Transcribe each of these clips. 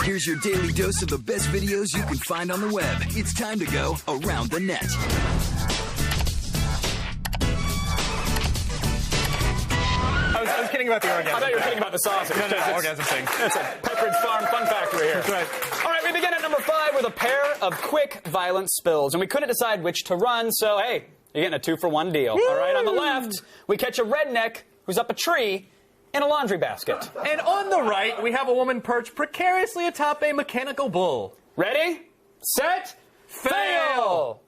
Here's your daily dose of the best videos you can find on the web. It's time to go around the net. I was kidding about the orgasm. I thought you were kidding about the sausage. No, orgasm thing. It's a Pepperidge Farm fun factory here. That's right. All right, we begin at number 5 with a pair of quick, violent spills. And we couldn't decide which to run, so hey, you're getting a 2-for-1 deal. Woo! All right, on the left, we catch a redneck who's up a tree in a laundry basket. And on the right, we have a woman perched precariously atop a mechanical bull. Ready, set, fail!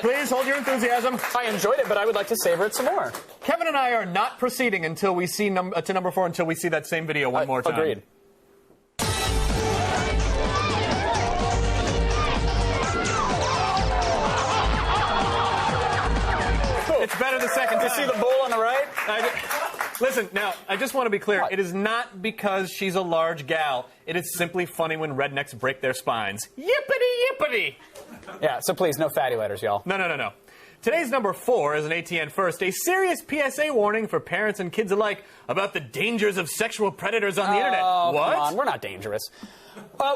Please hold your enthusiasm. I enjoyed it, but I would like to savor it some more. Kevin and I are not proceeding until we see to number 4 until we see that same video one more time. Agreed. It's better the second time. You see the bull on the right? Listen, now, I just want to be clear. What? It is not because she's a large gal. It is simply funny when rednecks break their spines. Yippity, yippity! Yeah, so please, no fatty letters, y'all. No. Today's number 4 is an ATN First, a serious PSA warning for parents and kids alike about the dangers of sexual predators on the internet. What? Come on, we're not dangerous.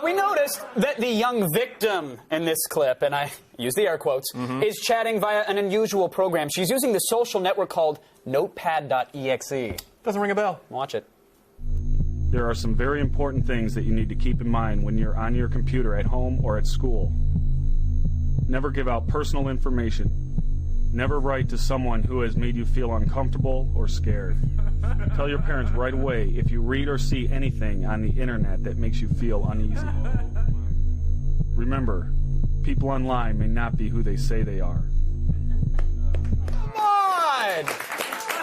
We noticed that the young victim in this clip, and I use the air quotes, is chatting via an unusual program. She's using the social network called Notepad.exe. Doesn't ring a bell. Watch it. There are some very important things that you need to keep in mind when you're on your computer at home or at school. Never give out personal information. Never write to someone who has made you feel uncomfortable or scared. Tell your parents right away if you read or see anything on the internet that makes you feel uneasy. Remember, people online may not be who they say they are.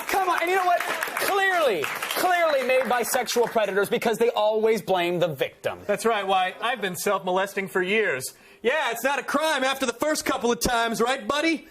Come on, and you know what? Clearly made by sexual predators because they always blame the victim. That's right, why I've been self-molesting for years. Yeah, it's not a crime after the first couple of times, right, buddy?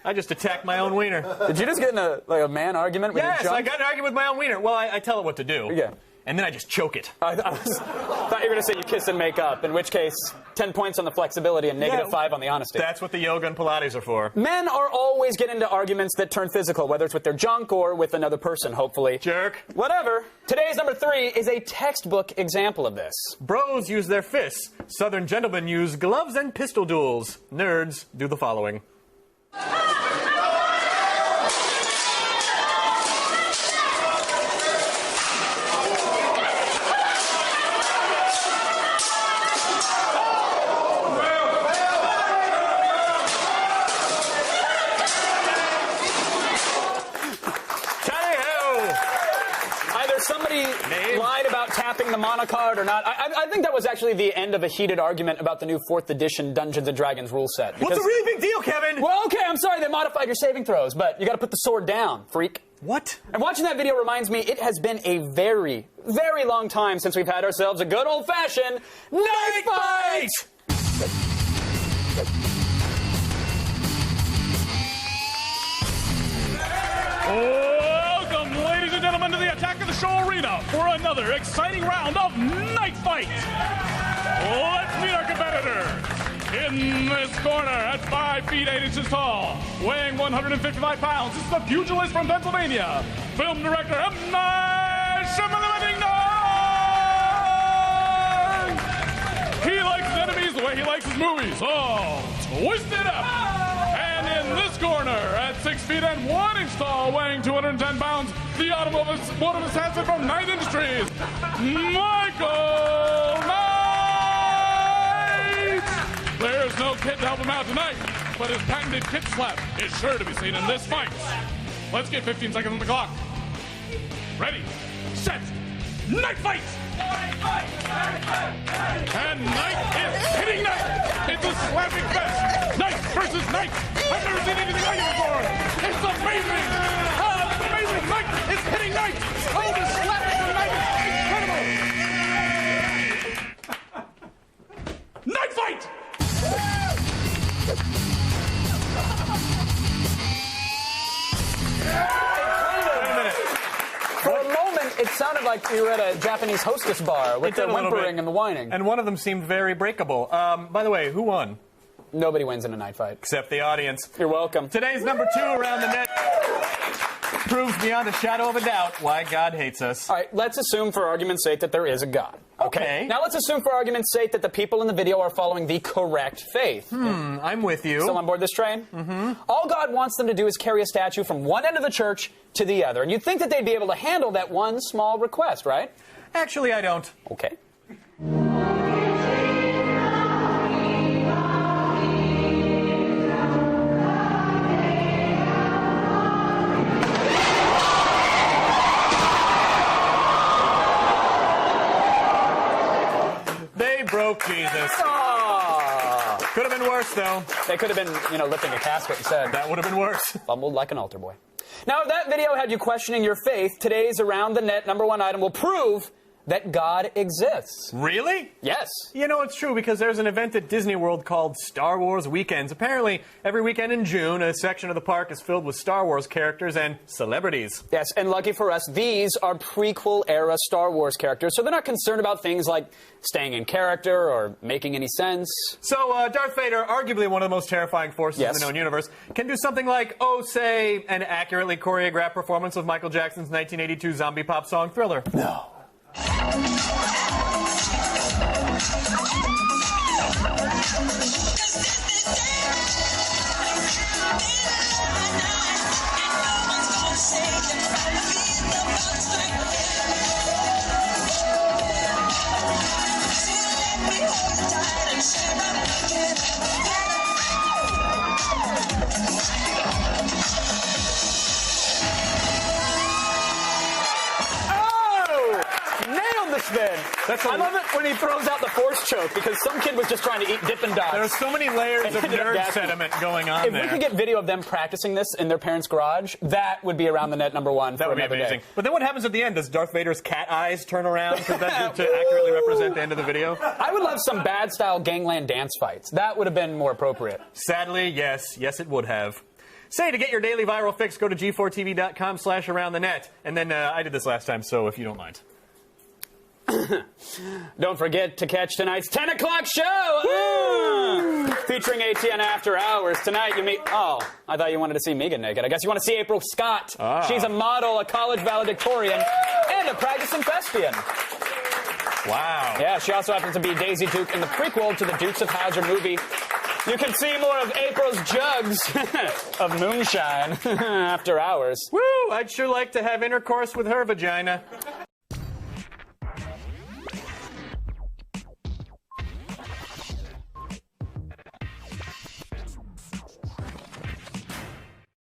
I just attacked my own wiener. Did you just get in a man argument with your junk? Yes, I got in an argument with my own wiener. Well, I tell it what to do. Yeah. And then I just choke it. I thought you were going to say you kiss and make up, in which case 10 points on the flexibility and -5 on the honesty. That's what the yoga and Pilates are for. Men are always getting into arguments that turn physical, whether it's with their junk or with another person, hopefully. Jerk. Whatever. Today's number 3 is a textbook example of this. Bros use their fists. Southern gentlemen use gloves and pistol duels. Nerds do the following. Somebody lied about tapping the monocard or not. I think that was actually the end of a heated argument about the new 4th edition Dungeons & Dragons rule set. What's a really big deal, Kevin? Well, okay, I'm sorry they modified your saving throws, but you got to put the sword down, freak. What? And watching that video reminds me it has been a very, very long time since we've had ourselves a good old-fashioned knife fight! Welcome, ladies and gentlemen, to the Attack of the Show Arena for another exciting round of Knife Fight. Let's meet our competitors. In this corner, at 5 feet 8 inches tall, weighing 155 pounds, this is the pugilist from Pennsylvania, film director M. Night Shyamalan. He likes his enemies the way he likes his movies. So, twist it up. And in this corner, at 6 feet and 1 inch tall, weighing 210 pounds, the automotive assassin from Knight Industries, Michael Knight. There's no kit to help him out tonight, but his patented kit slap is sure to be seen in this fight. Let's get 15 seconds on the clock. Ready, set, knife fight! And Knight is hitting Knight! It's a slapping fest! Knight versus Knight! I've never seen anything like it before! It's amazing! It's amazing! Knight is hitting Knight! Oh, the slapping from Knight is incredible! Knight fight! For a moment, it sounded like you were at a Japanese hostess bar with It the did a little whimpering bit. and the whining. And one of them seemed very breakable. By the way, who won? Nobody wins in a night fight. Except the audience. You're welcome. Today's number 2 around the net proves beyond a shadow of a doubt why God hates us. All right, let's assume for argument's sake that there is a God. Okay. Now let's assume for argument's sake that the people in the video are following the correct faith. I'm with you. Still on board this train? Mm-hmm. All God wants them to do is carry a statue from one end of the church to the other. And you'd think that they'd be able to handle that one small request, right? Actually, I don't. Okay. They broke Jesus. Could have been worse, though. They could have been, lifting a casket instead. That would have been worse. Fumbled like an altar boy. Now, if that video had you questioning your faith, today's Around the Net #1 item will prove that God exists. Really? Yes. You know, it's true because there's an event at Disney World called Star Wars Weekends. Apparently, every weekend in June, a section of the park is filled with Star Wars characters and celebrities. Yes, and lucky for us, these are prequel-era Star Wars characters, so they're not concerned about things like staying in character or making any sense. So, Darth Vader, arguably one of the most terrifying forces in the known universe, can do something like, say, an accurately choreographed performance of Michael Jackson's 1982 zombie pop song Thriller. No. I love it when he throws out the force choke because some kid was just trying to eat Dippin' Dots. There are so many layers of nerd sentiment going on there. If we could get video of them practicing this in their parents' garage, that would be Around the Net #1 That for would be another amazing. day. But then what happens at the end? Does Darth Vader's cat eyes turn around to accurately represent the end of the video? I would love some bad-style gangland dance fights. That would have been more appropriate. Sadly, yes. Yes, it would have. Say, to get your daily viral fix, go to g4tv.com/aroundthenet. And then I did this last time, so if you don't mind. Don't forget to catch tonight's 10 o'clock show! Featuring ATN After Hours. Tonight you meet... Oh, I thought you wanted to see me get naked. I guess you want to see April Scott. She's a model, a college valedictorian, and a practicing thespian. Wow. Yeah, she also happens to be Daisy Duke in the prequel to the Dukes of Hazzard movie. You can see more of April's jugs of moonshine after hours. Woo! I'd sure like to have intercourse with her vagina.